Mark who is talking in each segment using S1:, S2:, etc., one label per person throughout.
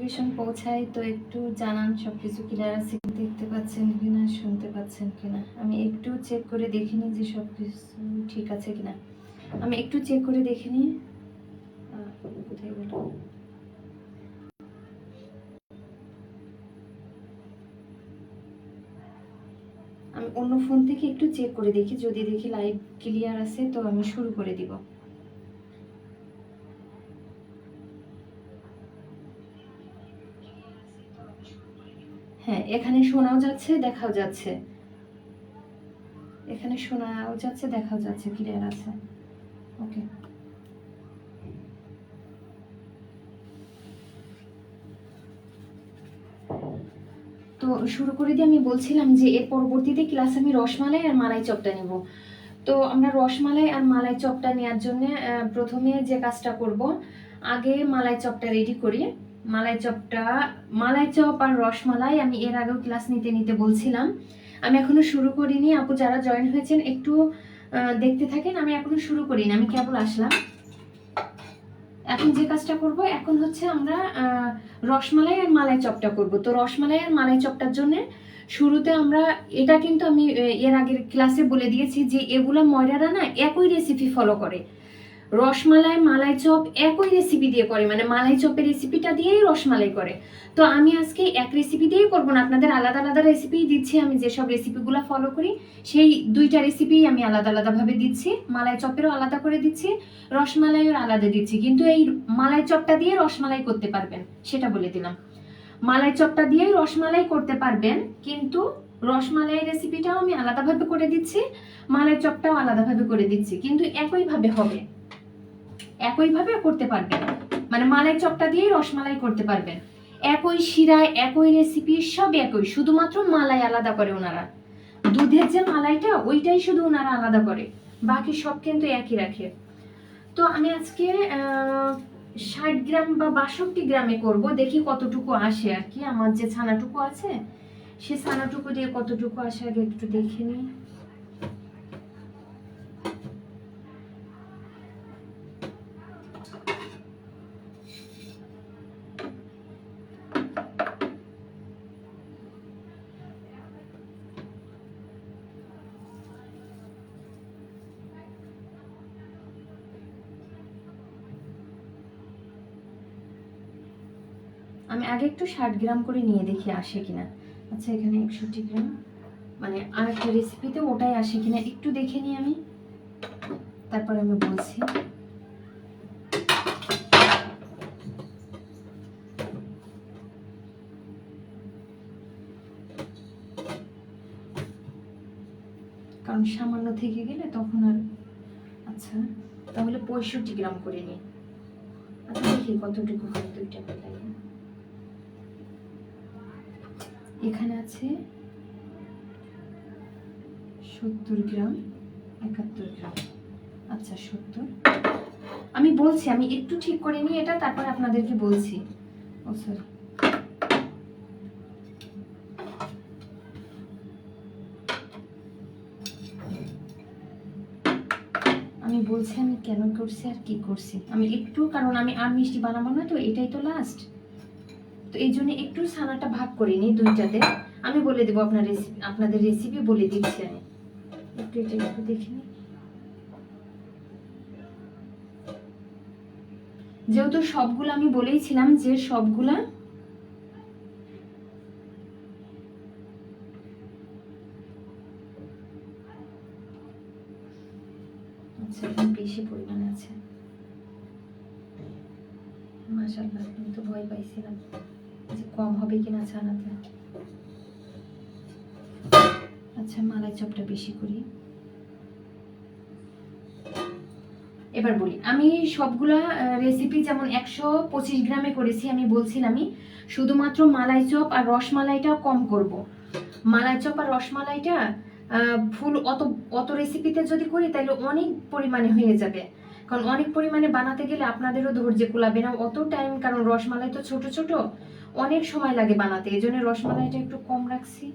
S1: Notification পৌঁছায় তো একটু জানান সবকিছু ক্লিয়ার আছে, দেখতে পাচ্ছেন কিনা, শুনতে পাচ্ছেন কিনা। আমি একটু চেক করে দেখে নিই যে সবকিছু ঠিক আছে কিনা। আমি একটু চেক করে দেখে নিই। কোথায় গেল? আমি অন্য ফোন থেকে একটু চেক করে দেখি, যদি দেখি লাইভ ক্লিয়ার আছে তো আমি শুরু করে দিব। হ্যাঁ, এখানে শোনাও যাচ্ছে, দেখাও যাচ্ছে। এখানে শোনাও যাচ্ছে, দেখাও যাচ্ছে, ক্লিয়ার আছে। ওকে, তো শুরু করে দিয়ে আমি বলছিলাম যে এর পরবর্তীতে ক্লাস আমি রসমালাই আর মালাই চপটা নেব। তো আমরা রসমালাই আর মালাই চপটা নেওয়ার জন্য প্রথমে যে কাজটা করব, আগে মালাই চপটা রেডি করি। মালাই চপ আর রসমালাই আমি এর আগেও ক্লাস নিতে নিতে বলছিলাম, আমি এখনো শুরু করিনি। আপু যারা জয়েন হয়েছেন একটু দেখতে থাকেন, আমি এখনো শুরু করিনি, আমি কেবল আসলাম। এখন যে কাজটা করব এখন হচ্ছে আমরা রসমালাই আর মালাই চপটা করব। তো রসমালাই আর মালাই চপটার জন্য শুরুতে আমরা, এটা কিন্তু আমি এর আগের ক্লাসে বলে দিয়েছি যে এগুলা ময়রারা না একই রেসিপি ফলো করে। রসমালাই মালাই চপ একই রেসিপি দিয়ে করে, মানে মালাই চপের রেসিপিটা দিয়েই রসমালাই করে। তো আমি আজকে এক রেসিপি দিয়েই করবো না, আপনাদের আলাদা আলাদা রেসিপি দিচ্ছি। আমি যেসব রেসিপিগুলো ফলো করি সেই দুইটা রেসিপি আমি আলাদা আলাদা ভাবে দিচ্ছি। মালাই চপেরও আলাদা করে দিচ্ছি, রসমালাইও আলাদা দিচ্ছি। কিন্তু এই মালাই চপটা দিয়ে রসমালাই করতে পারবেন, সেটা বলে দিলাম। মালাই চপটা দিয়েই রসমালাই করতে পারবেন, কিন্তু রসমালাই রেসিপিটাও আমি আলাদাভাবে করে দিচ্ছি, মালাই চপটাও আলাদাভাবে করে দিচ্ছি, কিন্তু একইভাবে হবে, একইভাবে করতে পারবেন। মানে মালাই চপটা দিয়েই রসমালাই করতে পারবেন, একই শিরায় একই রেসিপি, সব একই, শুধুমাত্র মালাই আলাদা করে ওনারা। দুধের যে মালাইটা ওইটাই শুধু ওনারা আলাদা করে, বাকি সব কিন্তু একই রাখে। তো আমি আজকে 60 গ্রাম বা 62 গ্রামে করব, দেখি কতটুকু আসে আর কি। আমার যে ছানাটুকু আছে সে ছানাটুকু দিয়ে কতটুকু আসে আগে একটু দেখে নিই। আমি আগে একটু 60 গ্রাম করে নিয়ে দেখি আসে কিনা। আচ্ছা, এখানে 61 গ্রাম, মানে আর একটা রেসিপিতে ওটাই আসে কিনা একটু দেখে নিই আমি, তারপর আমি বলছি। কারণ সামান্য থেকে গেলে তখন আর, আচ্ছা তাহলে 65 গ্রাম করে নিই। আচ্ছা দেখি কতটুকু হয় দুইটা মিলাই। এখানে আছে 70 গ্রাম, 71 গ্রাম, আচ্ছা 70। আমি বলছি, আমি একটু ঠিক করে নিই এটা, তারপর আপনাদেরকে বলছি। ও সরি, আমি বলছি আমি কেন করছি আর কি করছি। আমি একটু, কারণ আমি আর মিষ্টি বানাবো না তো, এটাই তো লাস্ট, তো এই জন্য একটু ছানাটা ভাগ করে নিই দুইটাতে। আমি বলে দেবো আপনাদের রেসিপি বলে দিচ্ছি। আমি একটু এটা একটু দেখে নিই। যেহেতু সবগুলো আমি বলেইছিলাম যে সবগুলা, আচ্ছা বেশি পরিমাণে আছে, মাশাআল্লাহ। আমি তো ভয় পাইছিলাম যে কম হবে কিনা ছানাতে। আচ্ছা মালাই চপটা বেশি করি। এবার বলি, আমি সবগুলা রেসিপি যেমন 125 গ্রামে করেছি, আমি বলছিলামই শুধুমাত্র মালাই চপ আর রসমালাইটা কম করব। মালাই চপ আর রসমালাইটা ফুল অত অত রেসিপিতে যদি করি তাহলে অনেক পরিমাণে হয়ে যাবে, কারণ অনেক পরিমাণে বানাতে গেলে আপনাদেরও ধৈর্য কুলাবে না অত টাইম, কারণ রসমালাই তো ছোট ছোট, অনেক সময় লাগে বানাতে, এই জন্য রসমালাইটা একটু কম রাখছি।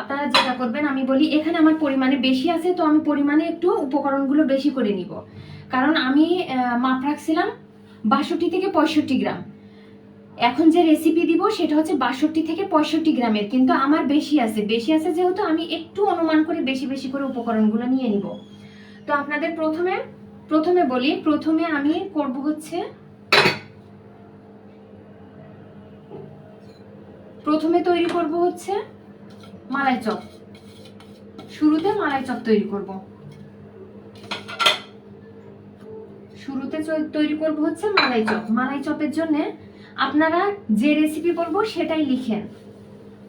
S1: আপনারা আপনারা যেটা করবেন, আমি বলি এখানে আমার পরিমাণে বেশি আছে, তো আমি পরিমাণে একটু উপকরণগুলো বেশি করে নিব, কারণ আমি মাপ রাখছিলাম 62 থেকে 65 গ্রাম। এখন যে রেসিপি দিব সেটা হচ্ছে 62 থেকে 65 গ্রামের, কিন্তু আমার বেশি আছে যেহেতু আমি একটু অনুমান করে বেশি বেশি করে উপকরণগুলো নিয়ে নিব। তো আপনাদের প্রথমে বলি, প্রথমে আমি করব হচ্ছে, প্রথমে তৈরি করব হচ্ছে মালাই চপ। শুরুতে মালাই চপ তৈরি করব, হচ্ছে মালাই চপ। মালাই চপের জন্য আপনারা যে রেসিপি বলবো সেটাই লিখেন।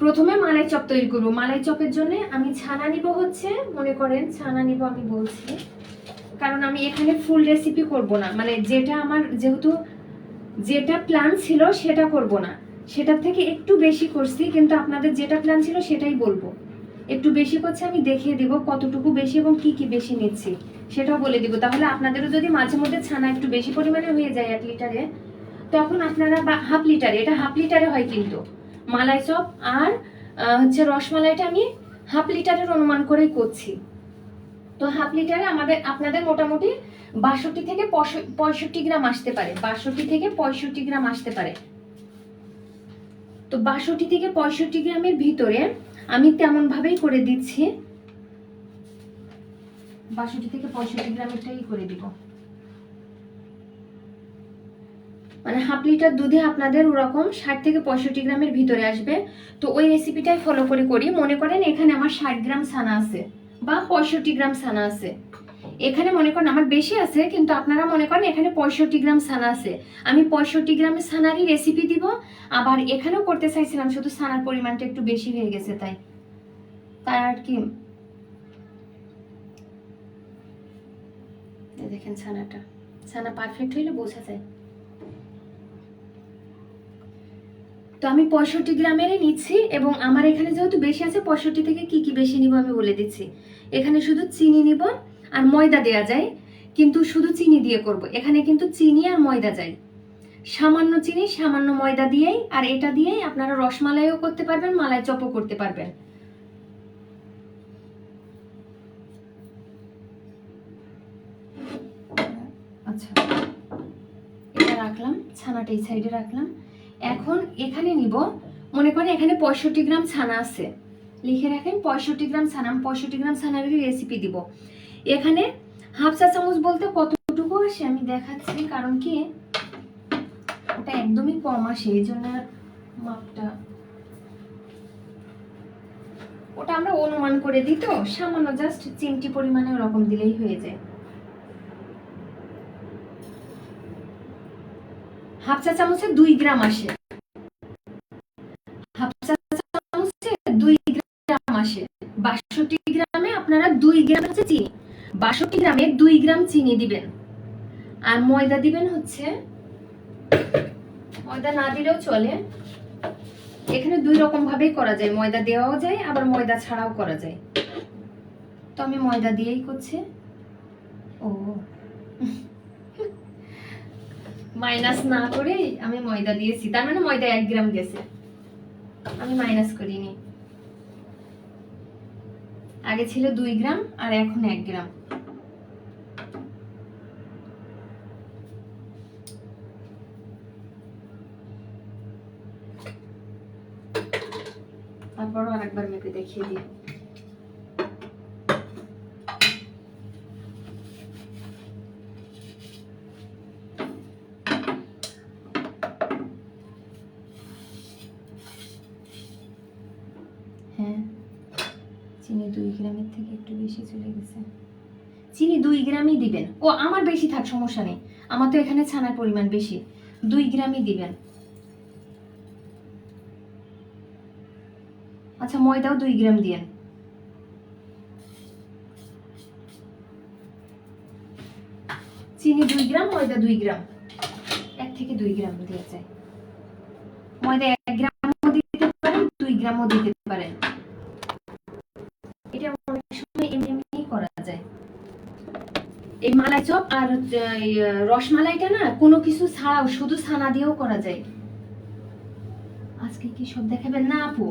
S1: প্রথমে মালাই চপ তৈরি করব। মালাই চপের জন্য আমি ছানা নিব হচ্ছে, মনে করেন ছানা নিব, আমি বলছি কারণ আমি এখানে ফুল রেসিপি করব না, মানে যেটা আমার যেহেতু যেটা প্ল্যান ছিল সেটা করব না, সেটার থেকে একটু বেশি করছি, কিন্তু আপনাদের যেটা প্ল্যান ছিল সেটাই বলবো। একটু বেশি করছে, আমি দেখিয়ে দিব কতটুকু বেশি এবং কি কি বেশি নিচ্ছি সেটাও বলে দিব। তাহলে আপনাদেরও যদি মাঝে মধ্যে ছানা একটু বেশি পরিমাণে হয়ে যায় 1 লিটারে, তখন আপনারা, বা হাফ লিটারে, এটা হাফ লিটারে হয় কিন্তু মালাই চপ, আর হচ্ছে রসমালাইটা আমি হাফ লিটারের অনুমান করেই করছি। তো হাফ লিটারে আপনাদের মোটামুটি 62 থেকে 65 গ্রাম আসতে পারে, 62 থেকে 65 গ্রাম আসতে পারে। তো 62 থেকে 65 গ্রামের ভিতরে আমি তেমন ভাবেই করে দিচ্ছি, 62 থেকে 65 গ্রামেরটাই করে দিব। মানে হাফ লিটার দুধে আপনাদের ওরকম 60 থেকে 65 গ্রামের ভিতরে আসবে। তো ওই রেসিপিটাই ফলো করে করি। মনে করেন এখানে আমার 60 গ্রাম ছানা আছে বা 65 গ্রাম ছানা আছে, এখানে মনে করেন আমার বেশি আছে, কিন্তু আপনারা মনে করেন এখানে 65 গ্রাম ছানা আছে, আমি 65 গ্রামের ছানারই রেসিপি দিব। আবার এখানেও করতে চাইছিলাম, শুধু ছানার পরিমাণটা একটু বেশি হয়ে গেছে, তাই আর কি। দেখেন ছানা পারফেক্ট হইলে বোঝা যায়। তো আমি 65 গ্রামেরই নিচ্ছি, এবং আমার এখানে যেহেতু বেশি আছে 65 থেকে কি কি বেশি নিব আমি বলে দিচ্ছি। এখানে শুধু চিনি নিব, আর ময়দা দেয়া যায়, কিন্তু শুধু চিনি দিয়ে করব। এখানে কিন্তু চিনি আর ময়দা যায়, সামান্য চিনি সামান্য ময়দা দিয়েই, আর এটা দিয়েই আপনারা রসমালাইও করতে পারবেন, মালাই চপও করতে পারবেন। আচ্ছা, এটা রাখলাম, ছানাটা এই সাইডে রাখলাম। এখন এখানে নিব, মনে করেন এখানে 65 গ্রাম ছানা আছে, লিখে রাখেন 65 গ্রাম ছানা। আমি 65 গ্রাম ছানার রেসিপি দিব। এখানে হাফ চা চামচ বলতে কতটুকু আসে আমি দেখাচ্ছি, কারণ কি ওটা একদমই কম আসে, এই জন্য মাপটা ওটা আমরা অনুমান করে দিই, তো সামান্য জাস্ট চিমটি পরিমাণে ওরকম দিলেই হয়ে যায়। হাফ চা চামচে 2 গ্রাম আসে, হাফ চা চামচে 2 গ্রাম আসে। 62 গ্রামে আপনারা 2 গ্রাম হচ্ছে চিনি, 62 গ্রামে 2 গ্রাম চিনি দিবেন। আর ময়দা দিবেন হচ্ছে, ময়দা না দিলেও চলে, এখানে 2 রকম ভাবেই করা যায়, ময়দা দেওয়াও যায় আবার ময়দা ছাড়াও করা যায়। তো আমি ময়দা দিয়েই করছি। ও মাইনাস না করে আমি ময়দা দিয়েছি, তার মানে ময়দা 1 গ্রাম গেছে, আমি মাইনাস করিনি। আগে ছিল 2 গ্রাম আর এখন 1 গ্রাম। তারপরও আরেকবার মেপে দেখিয়ে দিই। হ্যাঁ, চিনি 2 গ্রামের থেকে একটু বেশি চলে গেছে। চিনি 2 গ্রামই দিবেন। ও আমার বেশি থাক, সমস্যা নেই, আমার তো এখানে ছানার পরিমাণ বেশি, 2 গ্রামই দিবেন। আচ্ছা, ময়দাও 2 গ্রাম দিয়েন। চিনি 2 গ্রাম, ময়দা 2 গ্রাম, 1 থেকে 2 গ্রাম দেওয়া যায়। ময়দা 1 গ্রামও দিতে পারেন, 2 গ্রামও দিতে পারেন, এটা অনেক সময় এমনি করা যায়। এই মালাই চপ আর রসমালাইটা না কোনো কিছু ছাড়াও শুধু ছানা দিয়েও করা যায়। আজকে কি সব দেখাবেন না আপু?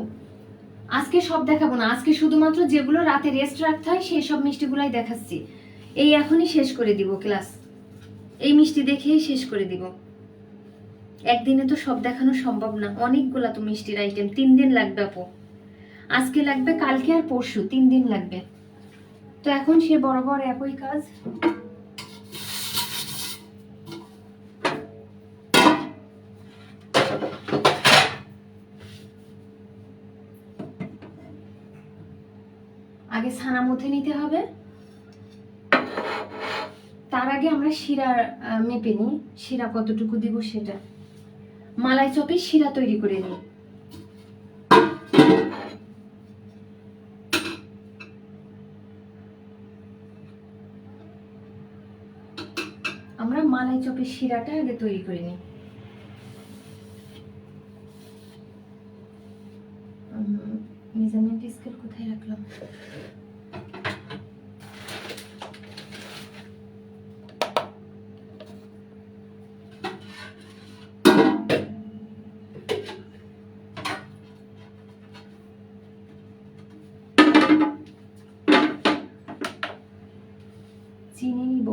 S1: আজকে সব দেখাবো না, আজকে শুধুমাত্র যেগুলো রাতে রেস্ট রাখতে হয় সেই সব মিষ্টিগুলাই দেখাচ্ছি। এই এখনই শেষ করে দিব ক্লাস, এই মিষ্টি দেখেই শেষ করে দিব। একদিনে তো সব দেখানো সম্ভব না, অনেকগুলা তো মিষ্টির আইটেম, 3 দিন লাগবে আপু। আজকে লাগবে, কালকে আর পরশু, 3 দিন লাগবে। তো এখন সে বরাবর একই কাজ। আগে ছানা মথে নিতে হবে, তার আগে আমরা শিরা মেপে নিই, শিরা কতটুকু দিব সেটা। মালাই চপে শিরা তৈরি করে নিই। আমরা মালাই চপের শিরাটা আগে তৈরি করে নিই। মেজারমেন্ট স্কেল কোথায় রাখলাম? চিনি নিব,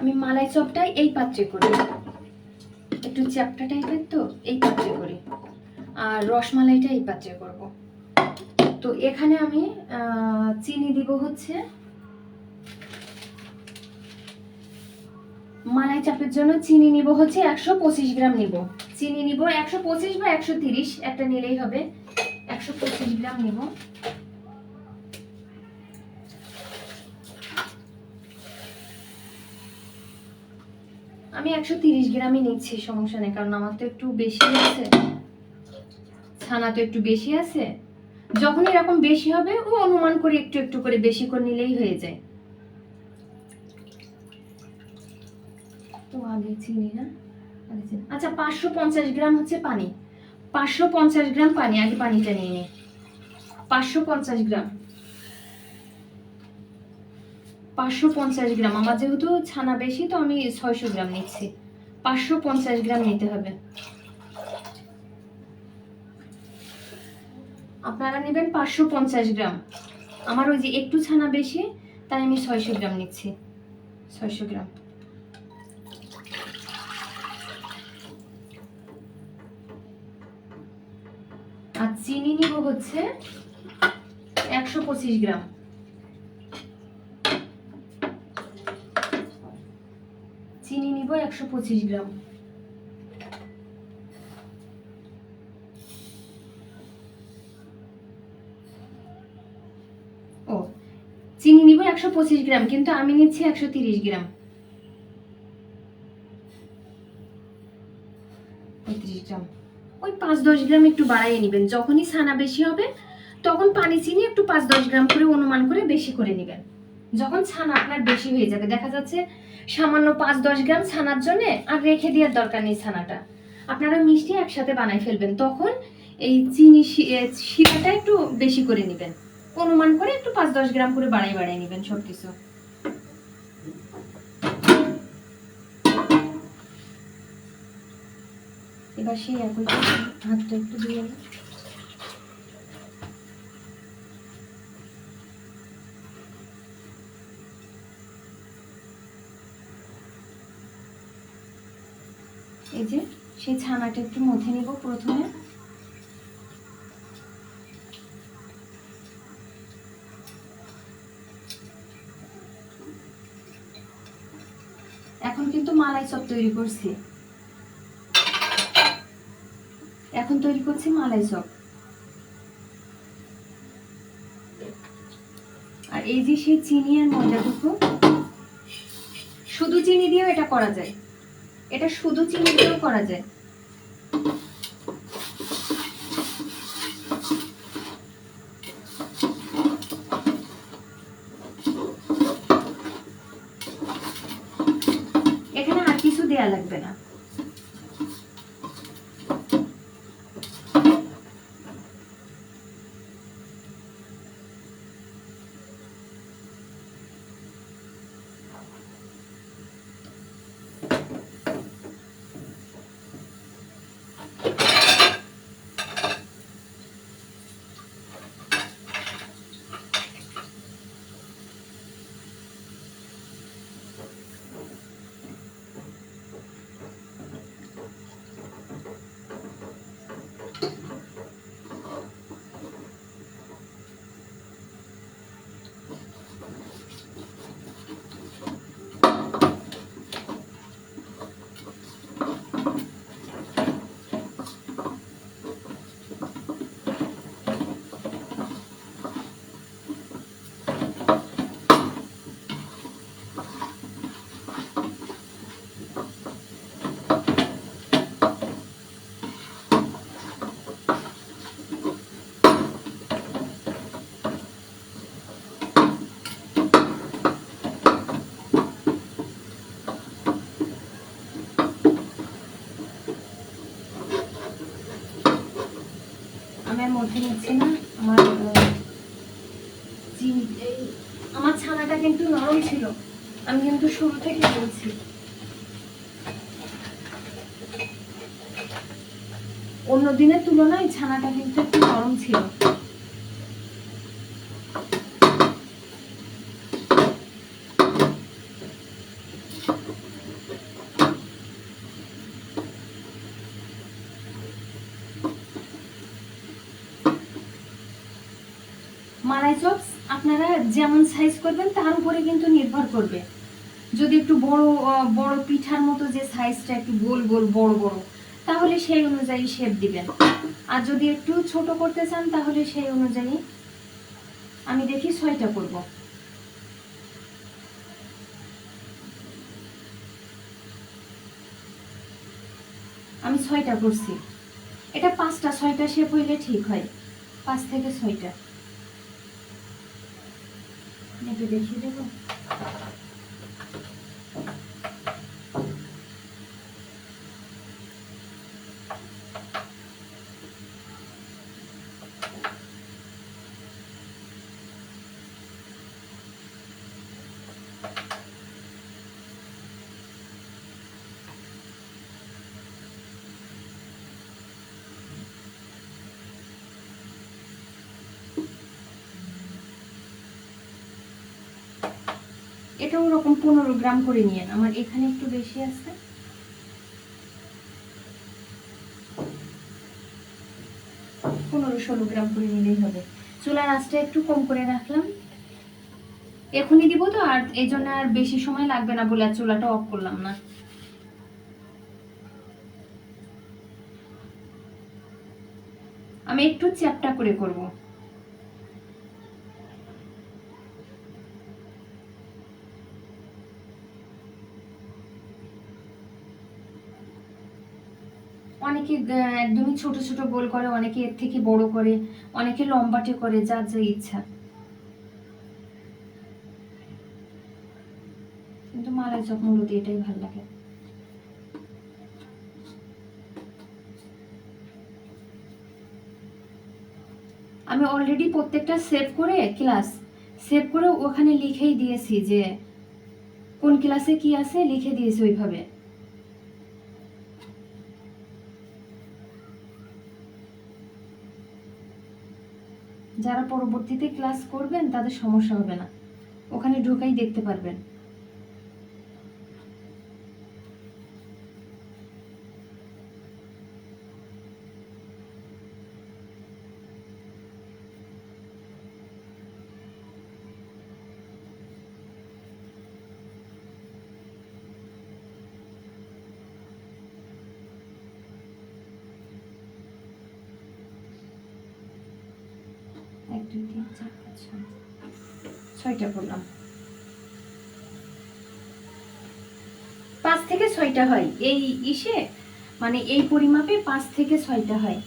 S1: আমি মালাই চপটা এই পাত্রে করি, একটু চ্যাপটা টাইপের তো এই পাত্রে করি, আর রসমালাইটা এই পাত্রে করব। তো এখানে আমি চিনি দিব হচ্ছে, মালাই চাপের জন্য চিনি নিব হচ্ছে 125 গ্রাম নিব। চিনি নিব 125 বা 130, একটা নিলেই হবে। 125 গ্রাম নিব। আমি 130 গ্রামই নিচ্ছি, সমস্যা নেই, কারণ আমার তো একটু বেশি আছে, ছানা তো একটু বেশি আছে। যখন এরকম বেশি হবে ও অনুমান করে একটু একটু করে বেশি করে নিলেই হয়ে যায়। তো আগে চিনি না, আচ্ছা 550 গ্রাম হচ্ছে পানি, 550 গ্রাম পানি, আগে পানিটা নিয়ে নিই। 550 গ্রাম, 550 গ্রাম। আমার যেহেতু ছানা বেশি তো আমি 600 গ্রাম নিচ্ছি, 550 গ্রাম নিতে হবে। আপনারা নেবেন 550 গ্রাম। আমার ওই যে একটু ছানা বেশি, তাই আমি 600 গ্রাম নিচ্ছি, 600 গ্রাম। আর চিনি নিব হচ্ছে 125 গ্রাম। চিনি নিব 125 গ্রাম। ও, চিনি নিব 125 গ্রাম, কিন্তু আমি নিচ্ছি 130 গ্রাম, 35 গ্রাম। ওই 5-10 গ্রাম একটু বাড়াইয়ে নেবেন, যখনই ছানা বেশি হবে তখন পানি চিনি একটু 5-10 গ্রাম করে অনুমান করে বেশি করে নেবেন। যখন ছানা আপনার বেশি হয়ে যাবে, দেখা যাচ্ছে সামান্য 5-10 গ্রাম ছানার জন্য আর রেখে দেওয়ার দরকার নেই, ছানাটা আপনারা মিষ্টি একসাথে বানাই ফেলবেন, তখন এই চিনি শিরাটা একটু বেশি করে নেবেন, অনুমান করে একটু 5-10 গ্রাম করে বাড়াই বাড়াই নেবেন সবকিছু। এবার সেই একই হাতটা একটু দিয়ে এই যে সেই ছানাটা একটু মথে নিব প্রথমে। এখন কিন্তু মালাই চপ তৈরি করছি, এখন তৈরি করছি মালাই চপ। আর এই যে সেই চিনি আর ময়দাটুকু, শুধু চিনি দিয়েও এটা করা যায়, এটা শুধু চিনি দিয়েও করা যায়। এখানে আর কিছু দেয়া লাগবে না। কথা নিচ্ছে না। আমার আমার ছানাটা কিন্তু নরম ছিল, আমি কিন্তু শুরু থেকে বলছি। অন্য দিনের তুলনায় ছানাটা কিন্তু একটু নরম ছিল। মালাই চপস আপনারা যেমন সাইজ করবেন তার উপরে কিন্তু নির্ভর করবে। যদি একটু বড় বড় পিঠার মতো যে সাইজটা একটু গোল গোল বড় বড়, তাহলে সেই অনুযায়ী শেপ দিবেন। আর যদি একটু ছোট করতে চান তাহলে সেই অনুযায়ী আমি দেখি 6টা করব। আমি 6টা করছি। এটা 5টা 6টা শেপ হইলে ঠিক হয়, 5 থেকে 6টা। এটা দেখিয়ে দেবো। এটা ওরকম 15 গ্রাম করে নিয়ে, আমার এখানে একটু বেশি আছে। পনেরো 16 গ্রাম করে নিলেই হবে। চুলার আঁচটা একটু কম করে রাখলাম, এখনই দিব তো, আর এই জন্য আর বেশি সময় লাগবে না বলে আর চুলাটা অফ করলাম না। আমি একটু চ্যাপটা করে করব। অনেকে একদমই ছোট ছোট গোল করে, অনেকে এর থেকে বড় করে, অনেকে লম্বাটে করে, যার যা ইচ্ছা। কিন্তু মালাই চপ মূলত এটাই ভালো লাগে। আমি অলরেডি প্রত্যেকটা সেভ করে ওখানে লিখেই দিয়েছি যে কোন ক্লাসে কি আছে, লিখে দিয়েছি ওইভাবে। যারা পরবর্তীতে ক্লাস করবেন তাদের সমস্যা হবে না, ওখানে ঢুকাই দেখতে পারবেন। এক দুই তিন চার পাঁচ 6টা করলাম। 5 থেকে 6টা হয় এই ইসে, মানে এই পরিমাপে 5 থেকে 6টা হয়।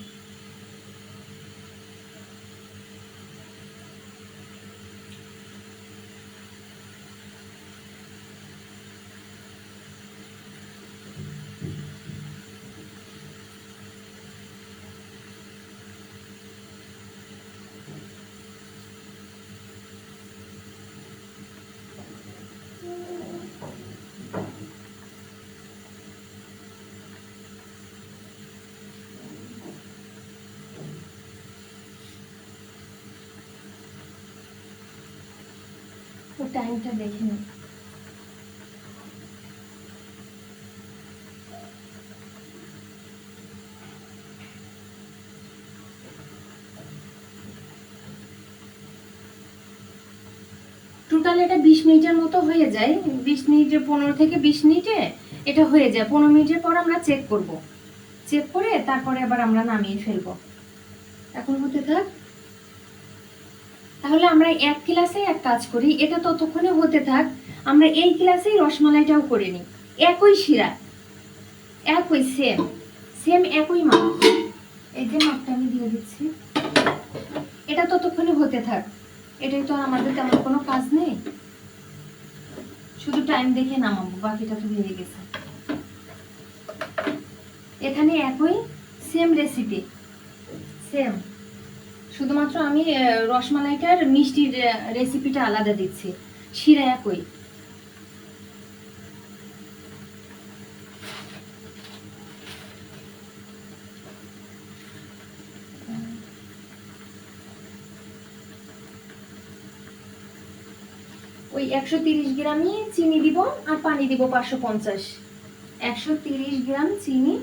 S1: তো টাইমটা দেখে নিন। টোটাল এটা 20 মিনিটের মতো হয়ে যায়, 20 মিনিটে 15 থেকে 20 মিনিটে এটা হয়ে যায়। 15 মিনিটের পর আমরা চেক করব, চেক করে তারপরে আবার আমরা নামিয়ে ফেলবো। এখন হতে থাক। তাহলে আমরা এক ক্লাসে এক কাজ করি, এটা ততক্ষণে হতে থাক, আমরা এই ক্লাসেই রসমালাইটাও করে নিই। একই শিরা, একই সেম একই মাপ। এই যে মাপটা আমি দিয়ে দিচ্ছি, এটা ততক্ষণে হতে থাক। এটাই তো আমাদের তেমন কোনো কাজ নেই, শুধু টাইম দেখে নামাবো, বাকিটা তো হয়ে গেছে। এখানে একই সেম রেসিপি, সেম শুধুমাত্র আমি রসমালাইটার মিষ্টির রেসিপিটা আলাদা দিচ্ছি, শিরা একই। ওই 130 গ্রামই চিনি দিব আর পানি দিব 550। 130 গ্রাম চিনি,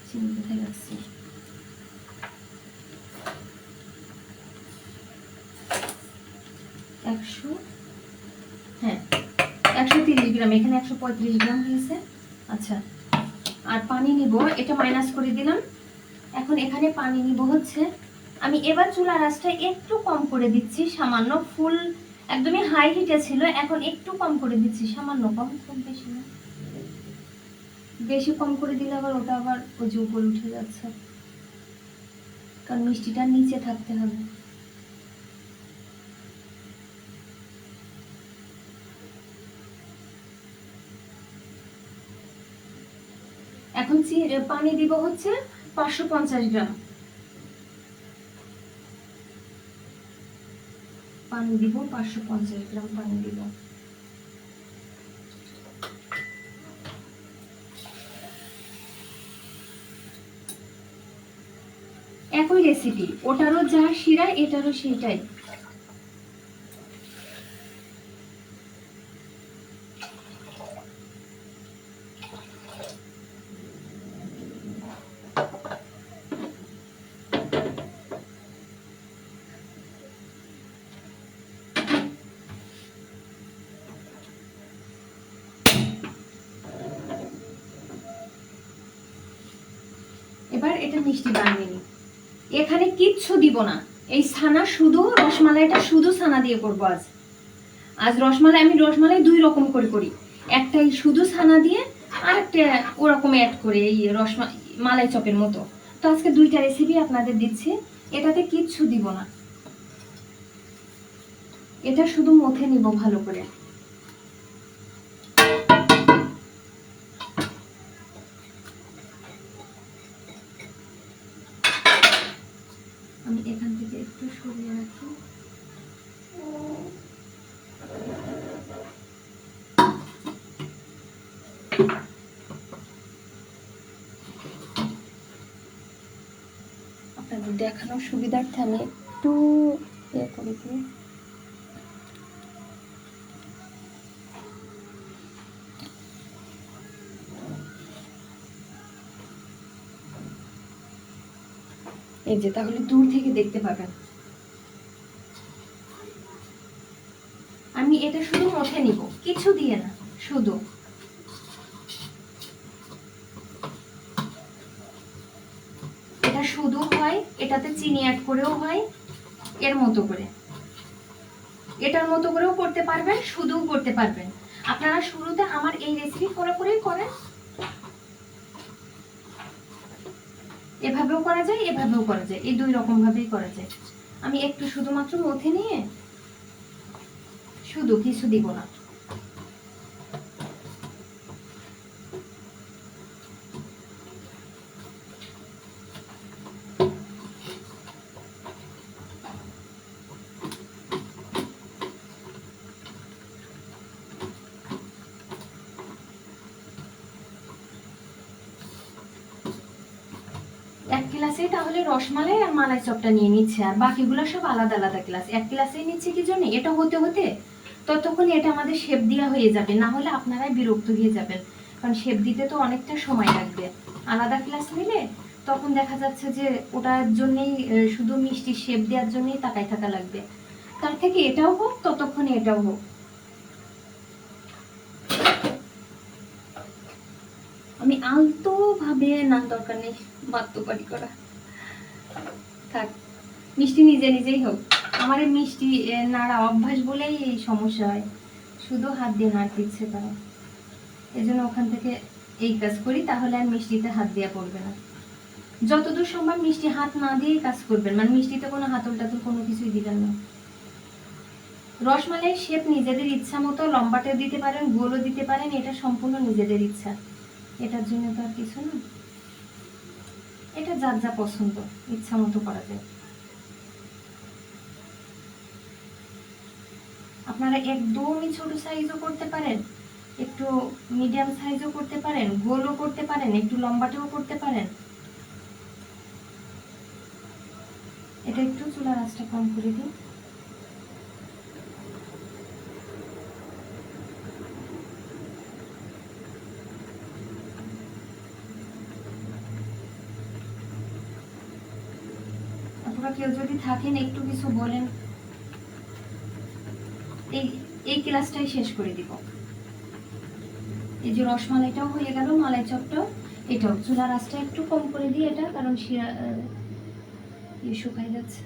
S1: চিনি কোথায় রাখছি, 100, হ্যাঁ 130 গ্রাম, এখানে 135 গ্রাম হয়েছে। আচ্ছা, আর পানি নিব, এটা মাইনাস করে দিলাম। এখন এখানে পানি নিব হচ্ছে, আমি এবার চুলার আঁচটা একটু কম করে দিচ্ছি, সামান্য। ফুল একদমই হাই হিটে ছিল, এখন একটু কম করে দিচ্ছি, সামান্য কম, খুব বেশি না। বেশি কম করে দিলে আবার ওটা আবার ওই যে উপরে উঠে যাচ্ছে, কারণ মিষ্টিটা নিচে থাকতে হবে। এখন পানি দিব হচ্ছে 550 গ্রাম পানি দিব, 550 গ্রাম পানি দিব। একই রেসিপি, ওটারও যা শিরা এটারও সেটাই। এবার এটা মিষ্টি বানিয়ে নিই। এখানে কিচ্ছু দিব না, এই ছানা শুধু, রসমালাইটা শুধু ছানা দিয়ে করবো আজ। আজ রসমালাই, আমি রসমালাই দুই রকম করে করি, একটাই শুধু ছানা দিয়ে আর একটা ওরকম অ্যাড করে, এই মালাই চপের মতো। তো আজকে দুইটা রেসিপি আপনাদের দিচ্ছি, এটাতে কিচ্ছু দিব না, এটা শুধু মথে নিব ভালো করে। আমি এখান থেকে একটু সরিয়ে রাখি। আপনাদের দেখানোর সুবিধার্থে আমি একটু ইয়ে করে দিই। এই যে, তাহলে দূর থেকে দেখতে পাবেন। আমি এটা শুধু মথে নিব, কিছু দিয়ে না, শুধু। এটা শুধু হয়, এটাতে চিনি অ্যাড করেও হয়, এর মতো করে, এটার মতো করেও করতে পারবেন, শুধুও করতে পারবেন। আপনারা শুরুতে আমার এই রেসিপি ফলো করেই করেন, এভাবেও করা যায়, এভাবেও করা যায়, এই দুই রকম ভাবেই করা যায়। আমি একটু শুধুমাত্র মথে নিয়ে, শুধু, কিছু দিব না। এক গ্লাসে তাহলে রসমালাই আর মালাই চপটা নিয়ে নিচ্ছে, আর বাকিগুলো সব আলাদা আলাদা গ্লাস। এক গ্লাসেই নিচ্ছে কি জন্য, এটা হতে হতে ততক্ষণ এটা আমাদের শেপ দেওয়া হয়ে যাবে, না হলে আপনারাই বিরক্ত হয়ে যাবেন, কারণ শেপ দিতে তো অনেকটা সময় লাগবে। আলাদা গ্লাস নিলে তখন দেখা যাচ্ছে যে ওটার জন্যই, শুধু মিষ্টি শেপ দেওয়ার জন্যই তাকায় থাকা লাগবে। তার থেকে এটাও হোক, ততক্ষণে এটাও হোক। আমি আলতো ভাবে, না দরকার নেই বাত্যবাড়ি করা, থাক, মিষ্টি নিজে নিজেই হোক। আমার এই মিষ্টি নাড়া অভ্যাস বলেই এই সমস্যা হয়, শুধু হাত দিয়ে নাড়তে ইচ্ছে করে, এই জন্য ওখান থেকে এই কাজ করি, তাহলে আর মিষ্টিতে হাত দেওয়া পড়বে না। যতদূর সম্ভব মিষ্টি হাত না দিয়েই কাজ করবেন, মানে মিষ্টিতে কোনো হাতল টাতল কোনো কিছুই দিবেন না। রসমালাই শেপ নিজেদের ইচ্ছা মতো লম্বাটে দিতে পারেন, গোলও দিতে পারেন, এটা সম্পূর্ণ নিজেদের ইচ্ছা, এটার জন্য তো আর কিছু না। এটা যার যা পছন্দ, ইচ্ছা মতো করা যায়। আপনারা একদমই ছোট সাইজও করতে পারেন, একটু মিডিয়াম সাইজও করতে পারেন, গোলও করতে পারেন, একটু লম্বাটেও করতে পারেন। এটা একটু চুলার আঁচটা কম করে দিন। আপনারা কেউ যদি থাকেন একটু কিছু বলেন, এই এই ক্লাসটাই শেষ করে দিব। এই যে রসমালাইটাও হয়ে গেল, মালাই চপটাও। এটাও চুলার আঁচটা একটু কম করে দিই, এটা কারণ শিরা শুকাই যাচ্ছে।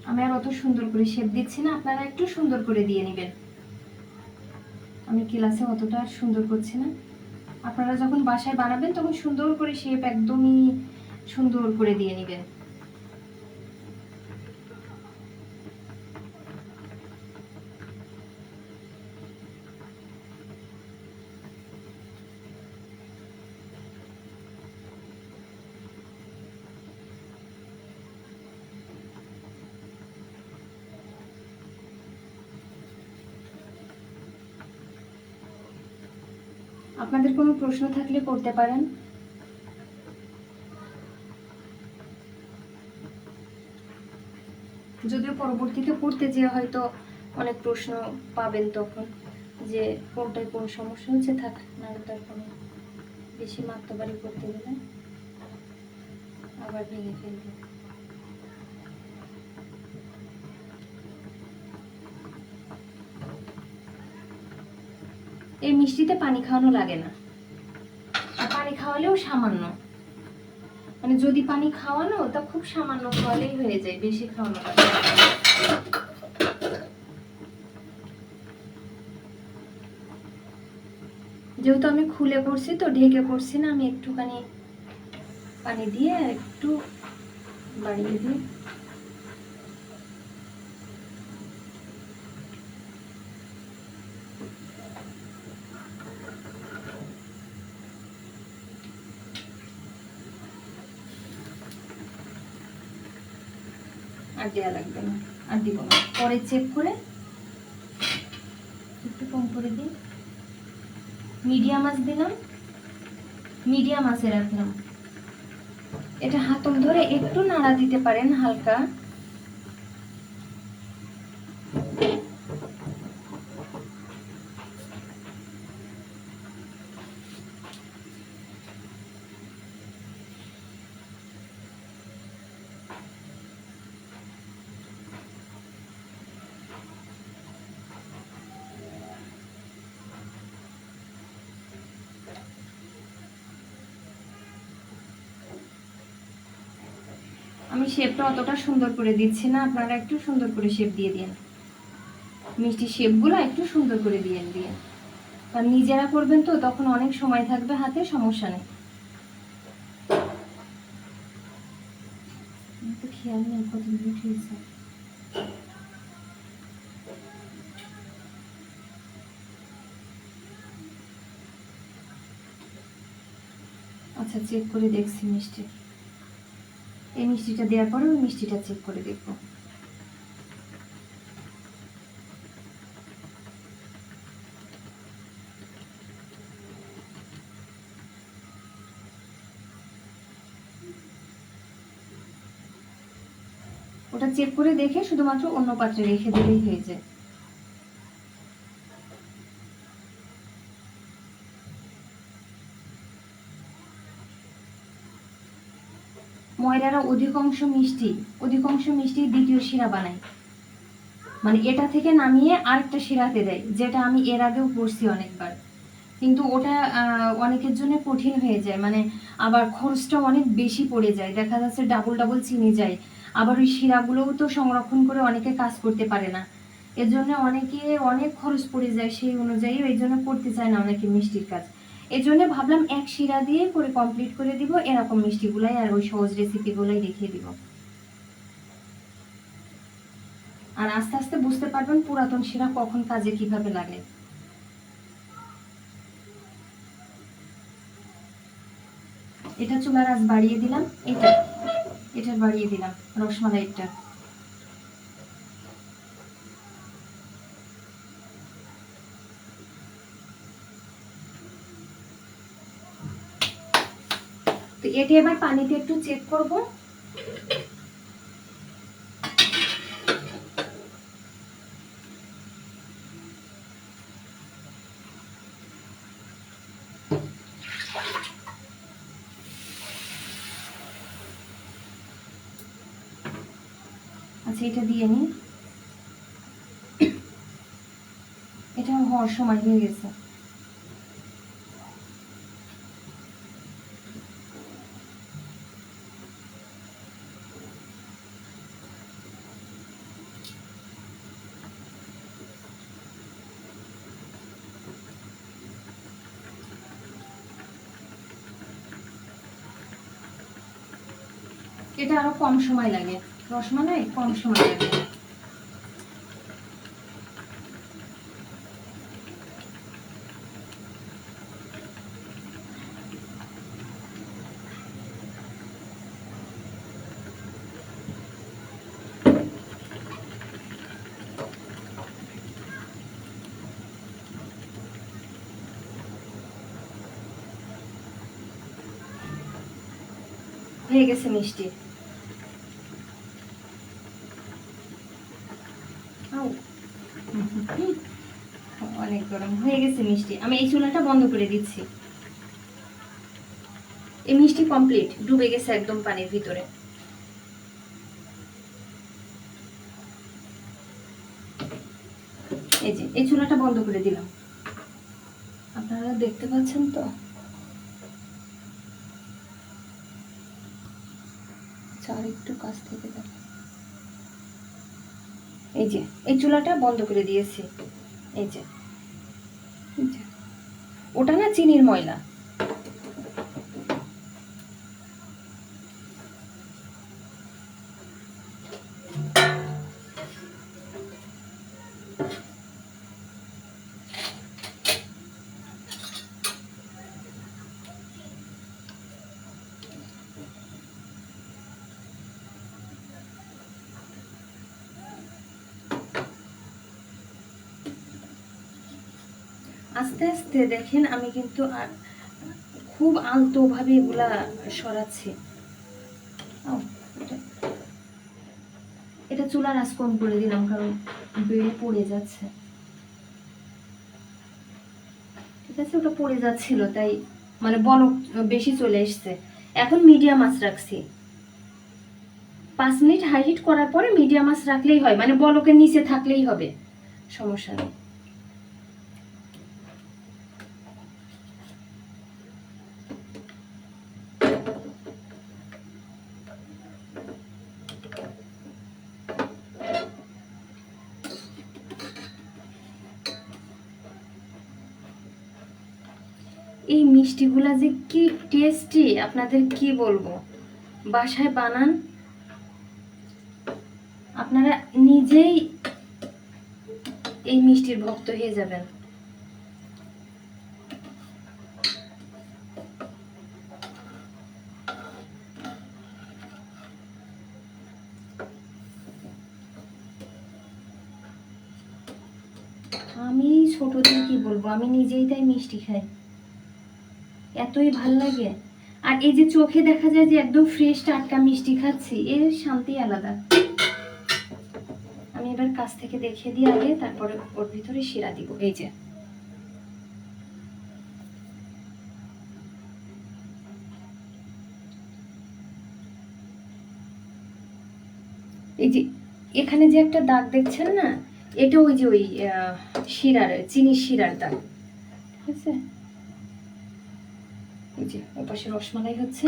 S1: আমি আর অত সুন্দর করে শেপ দিচ্ছি না, আপনারা একটু সুন্দর করে দিয়ে নেবেন। আমি ক্লাসে অতটা সুন্দর করছি না। আপনারা যখন বাসায় বানাবেন তখন সুন্দর করে শেপ একদমই সুন্দর করে দিয়ে নেবেন। আপনাদের কোনো প্রশ্ন থাকলে করতে পারেন। যদিও পরবর্তীতে পড়তে যেয়ে হয়তো অনেক প্রশ্ন পাবেন তখন, যে কোনটায় কোন সমস্যা হচ্ছে। থাক না, তার কোনো বেশি মাত্রাবাড়ি করতে গেলে আবার ভেঙে ফেলবে। এই মিষ্টিতে পানি খাওয়ানো লাগে না, আর পানি খাওয়ালেও সামান্য, মানে যদি পানি খাওয়ানো তা খুব সামান্য খাওয়ালেই হয়ে যায়, বেশি খাওয়ানো লাগে না। যেহেতু আমি খুলে করছি তো ঢেকে করছি না, আমি একটুখানি পানি দিয়ে একটু বাড়িয়ে দিই। আর দেওয়া লাগবে না, আর দিব না, পরে চেক করে একটু কম করে দিই। মিডিয়াম আঁচ দিলাম, মিডিয়াম আঁচে রাখলাম। এটা হাতল ধরে একটু নাড়া দিতে পারেন হালকা। আমি শেপটা অতটা সুন্দর করে দিচ্ছি না, আপনারা একটু সুন্দর করে শেপ দিয়ে দিন। মিষ্টি শেপগুলো একটু সুন্দর করে দিয়ে দিয়ে, কারণ নিজেরা করবেন তো তখন অনেক সময় থাকবে হাতে, সমস্যা নেই। তো খেয়াল নেই কত মিনিট হয়েছে। আচ্ছা, চেক করে দেখছি মিষ্টি। এই মিষ্টিটা দেওয়ার পরে ওই মিষ্টিটা চেক করে দেখবো। ওটা চেক করে দেখে শুধুমাত্র অন্য পাত্রে রেখে দিলেই হয়ে যায়। ময়রারা অধিকাংশ মিষ্টি দ্বিতীয় শিরা বানায়, মানে এটা থেকে নামিয়ে আরেকটা শিরাতে দেয়, যেটা আমি এর আগেও পড়ছি অনেকবার। কিন্তু ওটা অনেকের জন্য কঠিন হয়ে যায়, মানে আবার খরচটা অনেক বেশি পড়ে যায়, দেখা যাচ্ছে ডাবল ডাবল চিনি যায়। আবার ওই শিরাগুলোও তো সংরক্ষণ করে অনেকে কাজ করতে পারে না, এর জন্য অনেকে অনেক খরচ পড়ে যায়, সেই অনুযায়ী ওই জন্য করতে চায় না অনেকে মিষ্টির কাজ। এই জন্য ভাবলাম এক শিরা দিয়ে করে কমপ্লিট করে দিব, এরকম মিষ্টিগুলাই আর ওই সহজ রেসিপিগুলাই দেখিয়ে দিব। আর আস্তে আস্তে বুঝতে পারবেন পুরাতন শিরা কখন কাজে কিভাবে লাগে। এটা চুলার আঁচ বাড়িয়ে দিলাম, এটা বাড়িয়ে দিলাম রসমালাইটা। তো এটি এবার পানিতে একটু চেক করব। আচ্ছা এটা দিয়ে নি, এটা হওয়ার সময় হয়ে গেছে। এটা আরো কম সময় লাগে, রসমালাই কম সময় লাগে। হয়ে গেছে মিষ্টি। অনেক গরম হয়ে গেছে মিষ্টি। আমি এই চুলাটা বন্ধ করে দিচ্ছি। এই মিষ্টি কমপ্লিট, ডুবে গেছে একদম পানির ভিতরে। এই যে এই চুলাটা বন্ধ করে দিলাম, আপনারা দেখতে পাচ্ছেন তো? আর একটু কাছ থেকে দেখো, এই যে এই চুলাটা বন্ধ করে দিয়েছি। এই যে ওটা না চিনির ময়লা। আস্তে আস্তে দেখেন আমি কিন্তু খুব আলতো ভাবে এগুলা সরাচ্ছি। এটা চুলার আঁচ কম করে দিলাম কারণ বেড়ে পড়ে যাচ্ছে। ঠিক আছে, ওটা পড়ে যাচ্ছিল তাই মানে বলক বেশি চলে এসছে। এখন মিডিয়াম আঁচ রাখছি। 5 মিনিট হাই হিট করার পরে মিডিয়াম আঁচ রাখলেই হয়, মানে বলকের নিচে থাকলেই হবে, সমস্যা নেই। এই মিষ্টিগুলা যে কি টেস্টি আপনাদের কি বলবো, বাসায় বানান আপনারা নিজেই এই মিষ্টির ভক্ত হয়ে যাবেন। আমি ছোট থেকে কি বলবো, আমি নিজেই তাই মিষ্টি খাই, এতই ভাল লাগে। আর এই যে চোখে দেখা যায় যে একদম ফ্রেশ টাটকা মিষ্টি খাচ্ছি, এর শান্তি আলাদা। আমি এবার কাছ থেকে দেখে দিই আগে, তারপরে ওর ভিতরে শিরা দিব। এই যে এখানে যে একটা দাগ দেখছেন না, এটা ওই যে ওই শিরার, চিনির শিরার দাগ। ঠিক আছে, এই যে ওপাশে রসমালাই হচ্ছে।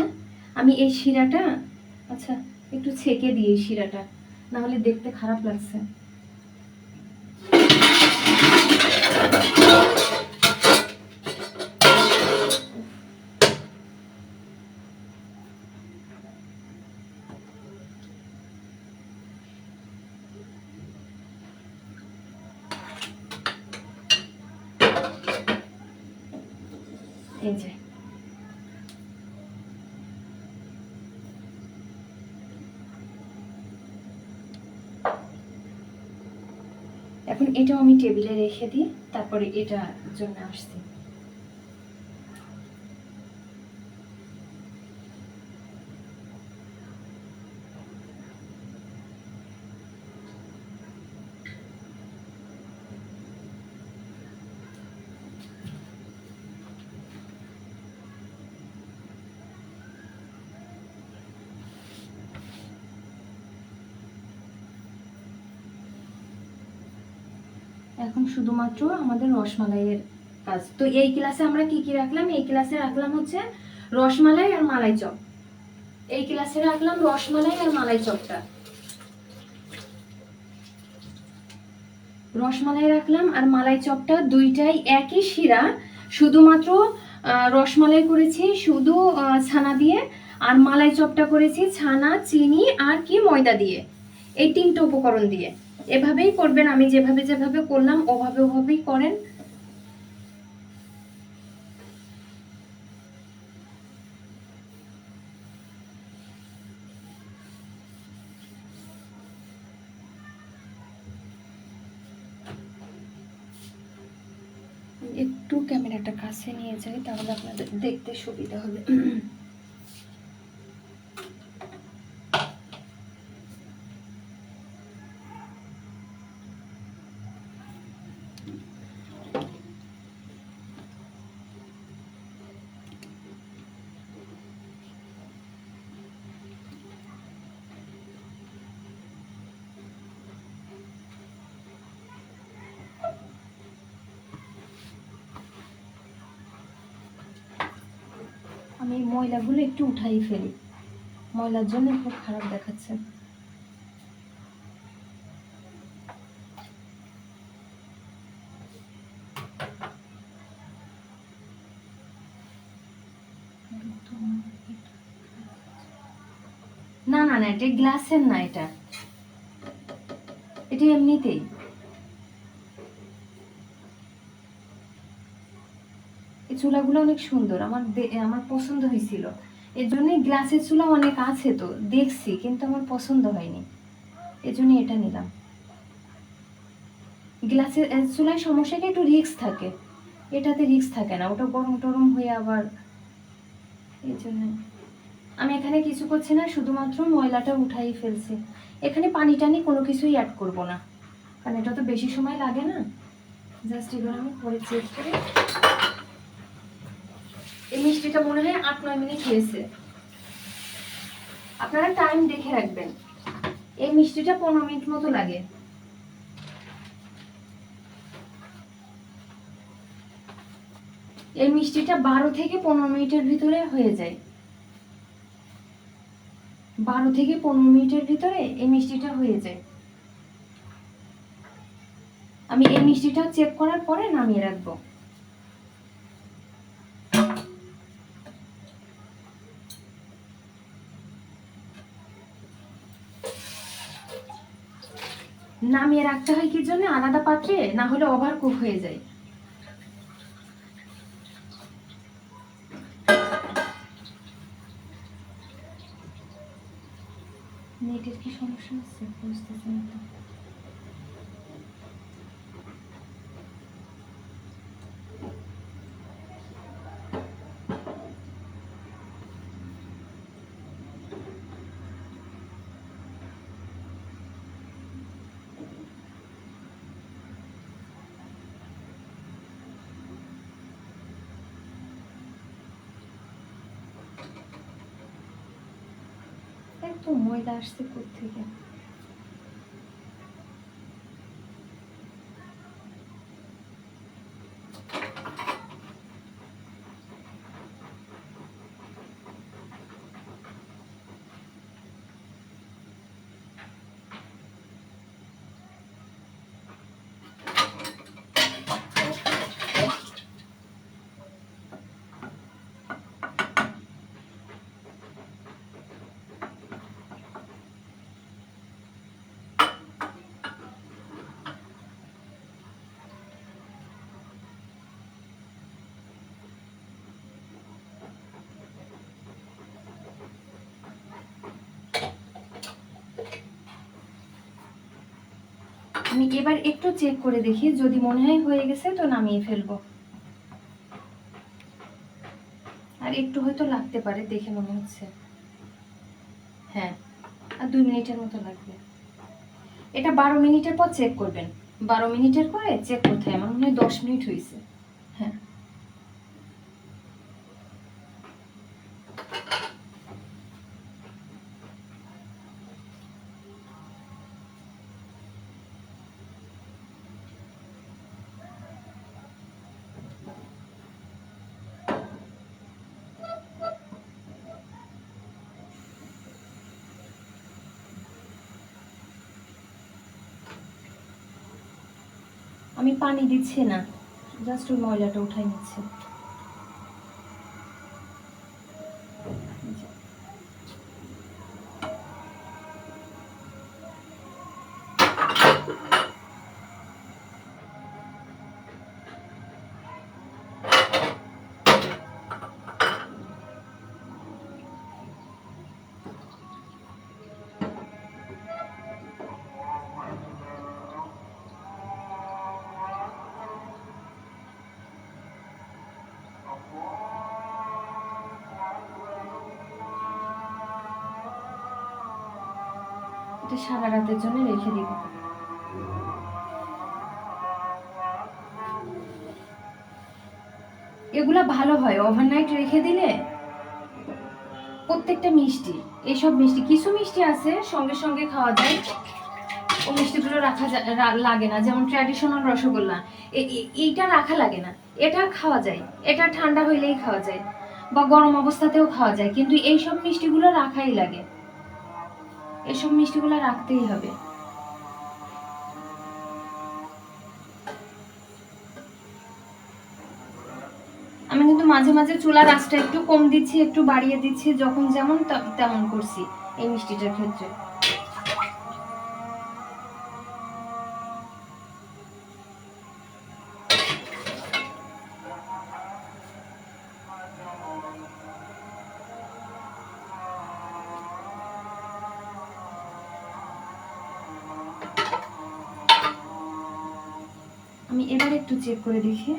S1: আমি এই শিরাটা আচ্ছা একটু ছেঁকে দিই, এই শিরাটা না হলে দেখতে খারাপ লাগছে। এই যে এখন এটাও আমি টেবিলে রেখে দিই, তারপরে এটার জন্য আসছি। এখন শুধুমাত্র আমাদের রসমালাইয়ের কাজ। তো এই ক্লাসে আমরা কি কি রাখলাম? এই ক্লাসে রাখলাম হচ্ছে রসমালাই আর মালাই চপ। এই ক্লাসে রাখলাম রসমালাই আর মালাই চপটা, রসমালাই রাখলাম আর মালাই চপটা দুইটাই একই শিরা, শুধুমাত্র রসমালাই করেছি শুধু ছানা দিয়ে, আর মালাই চপটা করেছি ছানা, চিনি আর কি ময়দা দিয়ে, এই তিনটে উপকরণ দিয়ে। এভাবেই করবেন, আমি যেভাবে যেভাবে করলাম ওভাবেই করেন। একটু ক্যামেরাটা কাছে নিয়ে যাই, তাহলে আপনাদের দেখতে সুবিধা হবে। আমি ময়লাগুলো একটু উঠাই ফেলি, ময়লার জন্য খুব খারাপ দেখাচ্ছে। না না না, এটা গ্লাসের না, এটা এমনিতেই। এই চুলাগুলো অনেক সুন্দর, আমার পছন্দ হয়েছিল, এর জন্য গ্লাসের চুলা অনেক আছে তো দেখছি, কিন্তু আমার পছন্দ হয়নি, এর জন্য এটা নিলাম। গ্লাসের চুলায় সমস্যাটা একটু রিস্ক থাকে, এটাতে রিস্ক থাকে না, ওটা গরম টরম হয়ে আবার, এই জন্য আমি এখানে কিছু করছি না, শুধুমাত্র ময়লাটা উঠাই ফেলছি। এখানে পানি টানি কোনো কিছুই অ্যাড করব না, কারণ এটা তো বেশি সময় লাগে না। জাস্ট এবার আমি করে চেক করি। এই মিষ্টিটা মনে হয় 8-9 মিনিট হয়েছে, আপনারা টাইম দেখে রাখবেন। এই মিষ্টিটা 15 মিনিট মতো লাগে। এই মিষ্টিটা 12 থেকে 15 মিনিটের ভিতরে হয়ে যায়, 12 থেকে 15 মিনিটের ভিতরে এই মিষ্টিটা হয়ে যায়। আমি এই মিষ্টিটা চেক করার পরে নামিয়ে রাখবো। নামিয়ে রাখতে হয় কি জন্য? আলাদা পাত্রে, না হলে ওভার কুক হয়ে যায়। নেটের কি সমস্যা আছে বুঝতেছি না তো। এত ময়দা আসছে কোত্থেকে? আমি এবার একটু চেক করে দেখি, যদি মনে হয় হয়ে গেছে তো নামিয়ে ফেলবো। আর একটু হয়তো লাগতে পারে, দেখে মনে হচ্ছে। হ্যাঁ, আর 2 মিনিটের মতো লাগবে। এটা 12 মিনিটের পর চেক করবেন। 12 মিনিটের পরে চেক করতে হয়। আমার মনে হয় 10 মিনিট হয়েছে। হ্যাঁ, আমি পানি দিচ্ছি না, জাস্ট ওই ময়লাটা উঠাই নিচ্ছে। এটা সারা রাতের জন্য রেখে দিব। এগুলা ভালো হয় ওভারনাইট রেখে দিলে। প্রত্যেকটা মিষ্টি, এইসব মিষ্টি, কিছু মিষ্টি আছে সঙ্গে সঙ্গে খাওয়া যায়, ও মিষ্টিগুলো রাখা লাগে না। যেমন ট্র্যাডিশনাল রসগোল্লা, এইটা রাখা লাগে না, এটা খাওয়া যায়, এটা ঠান্ডা হইলেই খাওয়া যায় বা গরম অবস্থাতেও খাওয়া যায়। কিন্তু এইসব মিষ্টিগুলো রাখাই লাগে, এসব মিষ্টিগুলো রাখতেই হবে। আমি কিন্তু মাঝে মাঝে চুলার আঁচটা একটু কম দিচ্ছি, একটু বাড়িয়ে দিচ্ছি, যখন যেমন তেমন করছি এই মিষ্টিটার ক্ষেত্রে। আমি এবার একটু চেক করে দেখি।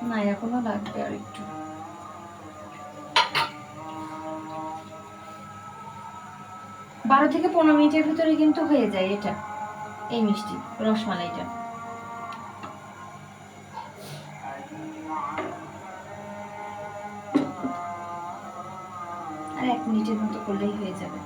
S1: না, এখনো লাগবে আর একটু। 12 থেকে 15 মিনিটের ভিতরে কিন্তু হয়ে যায় এটা, এই মিষ্টি রসমালাইটা। আর 1 মিনিটের মতো করলেই হয়ে যাবে।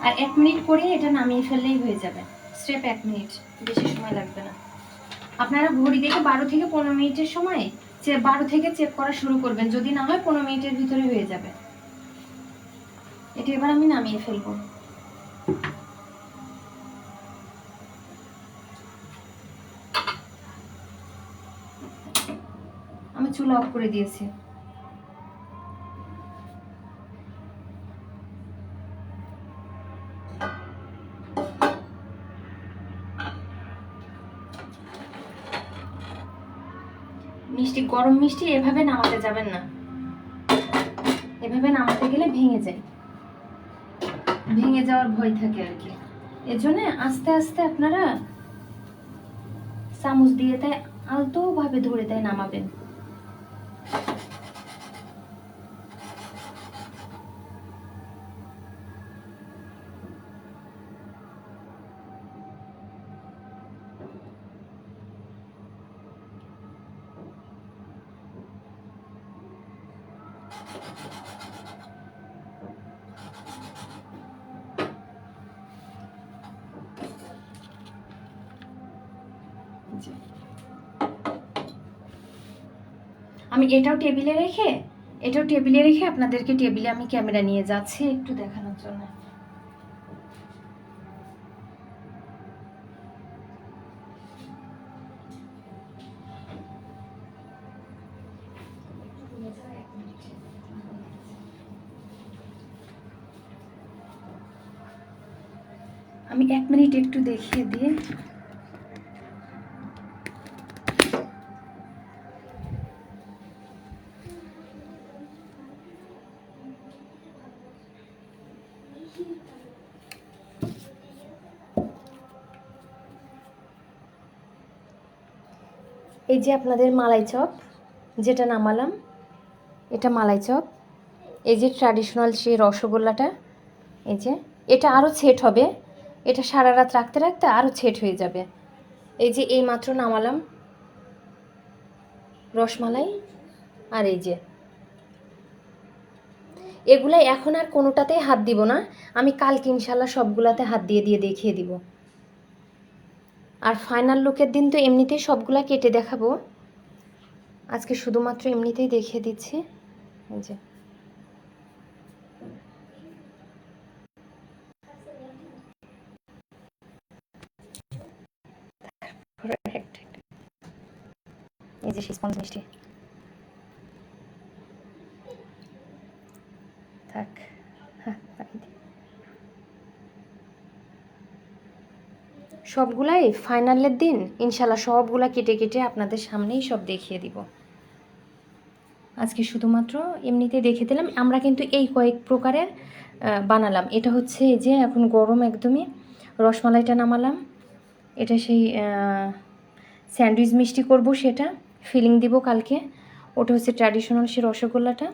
S1: আর 1 মিনিট করে এটা নামিয়ে ফেললেই হয়ে যাবে। স্রেফ 1 মিনিট, বেশি সময় লাগবে না। আপনারা ঘড়ি দেখে 12 থেকে 15 মিনিটের সময় 12 থেকে চেক করা শুরু করবেন, যদি না হয় 15 মিনিটের ভিতরে হয়ে যাবে। এটা এবার আমি নামিয়ে ফেলবো। আমি চুলা অফ করে দিয়েছি। মিষ্টি, গরম মিষ্টি এভাবে নামাতে যাবেন না, এভাবে নামাতে গেলে ভেঙে যায়, ভেঙে যাওয়ার ভয় থাকে আর কি। এজন্য আস্তে আস্তে আপনারা চামচ দিয়ে তাই আলতো ভাবে ধরে তাই নামাবেন। আমি এটাও টেবিলে রেখে এটাও টেবিলে রেখে আপনাদেরকে টেবিলে আমি ক্যামেরা নিয়ে যাচ্ছি একটু দেখানোর জন্য। আমি 1 মিনিট একটু দেখিয়ে দিই। এই যে আপনাদের মালাই চপ যেটা নামালাম, এটা মালাই চপ। এই যে ট্র্যাডিশনাল সেই রসগোল্লাটা, এই যে এটা আরও সেট হবে, এটা সারা রাত রাখতে রাখতে আরও সেট হয়ে যাবে। এই যে এই মাত্র নামালাম রসমালাই। আর এই যে এগুলা এখন আর কোনোটাতেই হাত দিব না, আমি কালকে ইনশাল্লাহ সবগুলাতে হাত দিয়ে দিয়ে দেখিয়ে দিব। আর ফাইনাল লুকের দিন তো এমনিতেই সবগুলা কেটে দেখাবো, আজকে শুধুমাত্র এমনিতেই দেখিয়ে দিচ্ছি। এই যে এই যে স্পঞ্জ মিষ্টি থাক। সবগুলাই ফাইনালের দিন ইনশাল্লাহ সবগুলা কেটে কেটে আপনাদের সামনেই সব দেখিয়ে দিব। আজকে শুধুমাত্র এমনিতে দেখে দিলাম। আমরা কিন্তু এই কয়েক প্রকারের বানালাম। এটা হচ্ছে এই যে এখন গরম একদমই রসমালাইটা নামালাম, এটা সেই স্যান্ডউইচ মিষ্টি করব, সেটা ফিলিং দিব কালকে। ওটা হচ্ছে ট্র্যাডিশনাল সেই রসগোল্লাটা,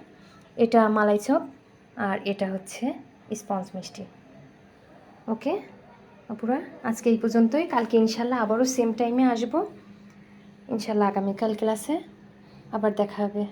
S1: এটা মালাই চপ, আর এটা হচ্ছে স্পঞ্জ মিষ্টি। ওকে আপুরা, আজকে এই পর্যন্তই। কালকে ইনশাল্লাহ আবারও সেম টাইমে আসবো ইনশাল্লাহ। আগামীকাল ক্লাসে আবার দেখা হবে।